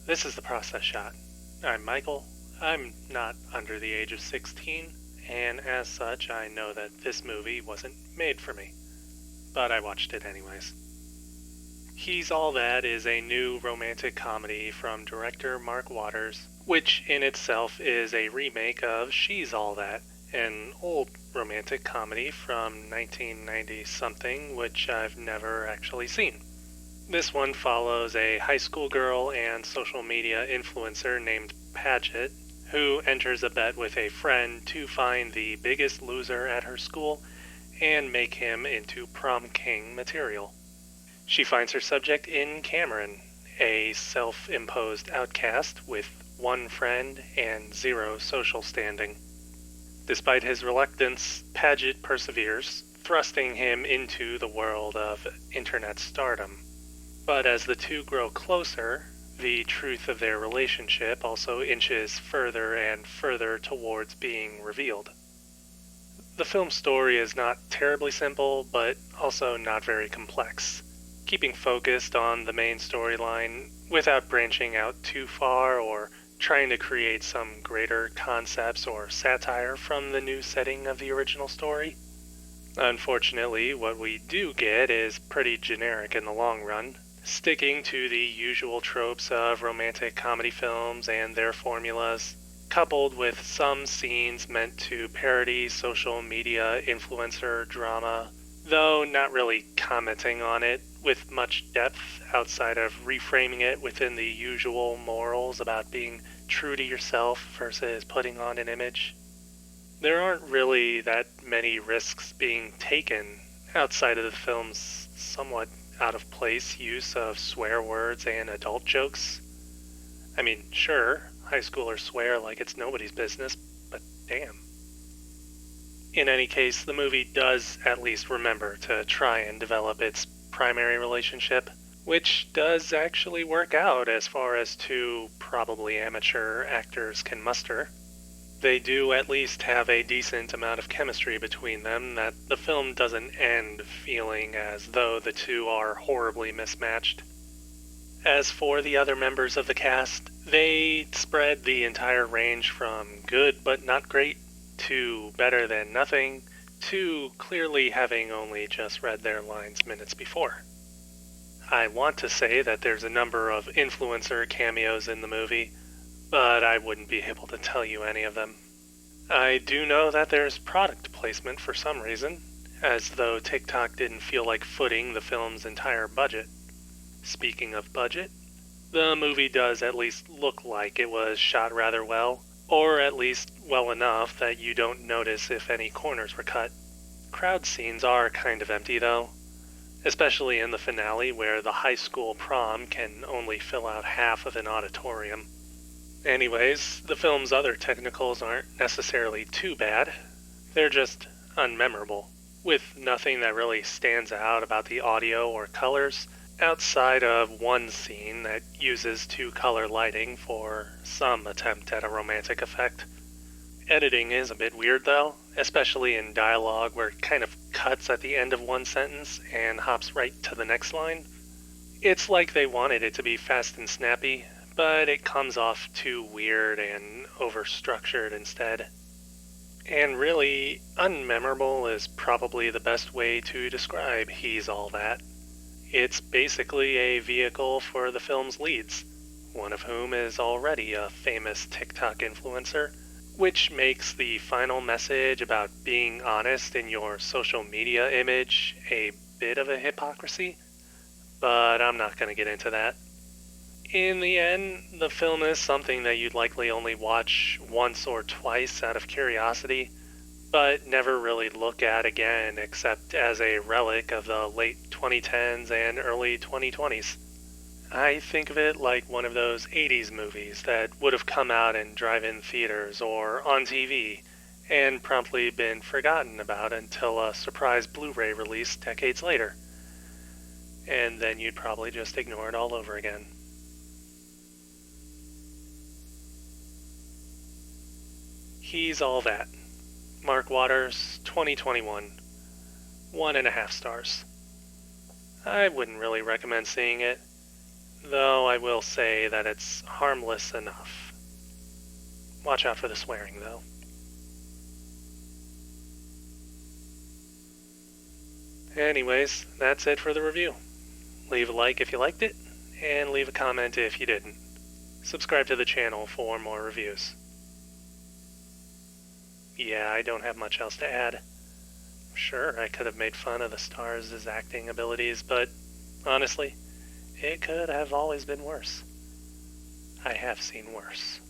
This is the process shot. I'm Michael. I'm not under the age of 16, and as such, I know that this movie wasn't made for me. But I watched it anyways. He's All That is a new romantic comedy from director Mark Waters, which in itself is a remake of She's All That, an old romantic comedy from 1990 something, which I've never actually seen. This one follows a high school girl and social media influencer named Paget, who enters a bet with a friend to find the biggest loser at her school and make him into prom king material. She finds her subject in Cameron, a self-imposed outcast with one friend and zero social standing. Despite his reluctance, Paget perseveres, thrusting him into the world of internet stardom. But as the two grow closer, the truth of their relationship also inches further and further towards being revealed. The film's story is not terribly simple, but also not very complex, keeping focused on the main storyline without branching out too far or trying to create some greater concepts or satire from the new setting of the original story. Unfortunately, what we do get is pretty generic in the long run, sticking to the usual tropes of romantic comedy films and their formulas, coupled with some scenes meant to parody social media influencer drama, though not really commenting on it with much depth outside of reframing it within the usual morals about being true to yourself versus putting on an image. There aren't really that many risks being taken outside of the film's somewhat out of place use of swear words and adult jokes. I mean, sure, high schoolers swear like it's nobody's business, but damn. In any case, the movie does at least remember to try and develop its primary relationship, which does actually work out as far as two probably amateur actors can muster. They do at least have a decent amount of chemistry between them that the film doesn't end feeling as though the two are horribly mismatched. As for the other members of the cast, they spread the entire range from good but not great to better than nothing to clearly having only just read their lines minutes before. I want to say that there's a number of influencer cameos in the movie, but I wouldn't be able to tell you any of them. I do know that there's product placement for some reason, as though TikTok didn't feel like footing the film's entire budget. Speaking of budget, the movie does at least look like it was shot rather well, or at least well enough that you don't notice if any corners were cut. Crowd scenes are kind of empty though, especially in the finale where the high school prom can only fill out half of an auditorium. Anyways, the film's other technicals aren't necessarily too bad. They're just unmemorable, with nothing that really stands out about the audio or colors, outside of one scene that uses two-color lighting for some attempt at a romantic effect. Editing is a bit weird though, especially in dialogue where it kind of cuts at the end of one sentence and hops right to the next line. It's like they wanted it to be fast and snappy, but it comes off too weird and overstructured instead. And really, unmemorable is probably the best way to describe He's All That. It's basically a vehicle for the film's leads, one of whom is already a famous TikTok influencer, which makes the final message about being honest in your social media image a bit of a hypocrisy, but I'm not going to get into that. In the end, the film is something that you'd likely only watch once or twice out of curiosity, but never really look at again except as a relic of the late 2010s and early 2020s. I think of it like one of those 80s movies that would have come out in drive-in theaters or on TV and promptly been forgotten about until a surprise Blu-ray release decades later. And then you'd probably just ignore it all over again. He's All That. Mark Waters, 2021. 1.5 stars. I wouldn't really recommend seeing it. though I will say that it's harmless enough. Watch out for the swearing, though. Anyways, that's it for the review. Leave a like if you liked it, and leave a comment if you didn't. Subscribe to the channel for more reviews. Yeah, I don't have much else to add. Sure, I could have made fun of the stars' acting abilities, but honestly, it could have always been worse. I have seen worse.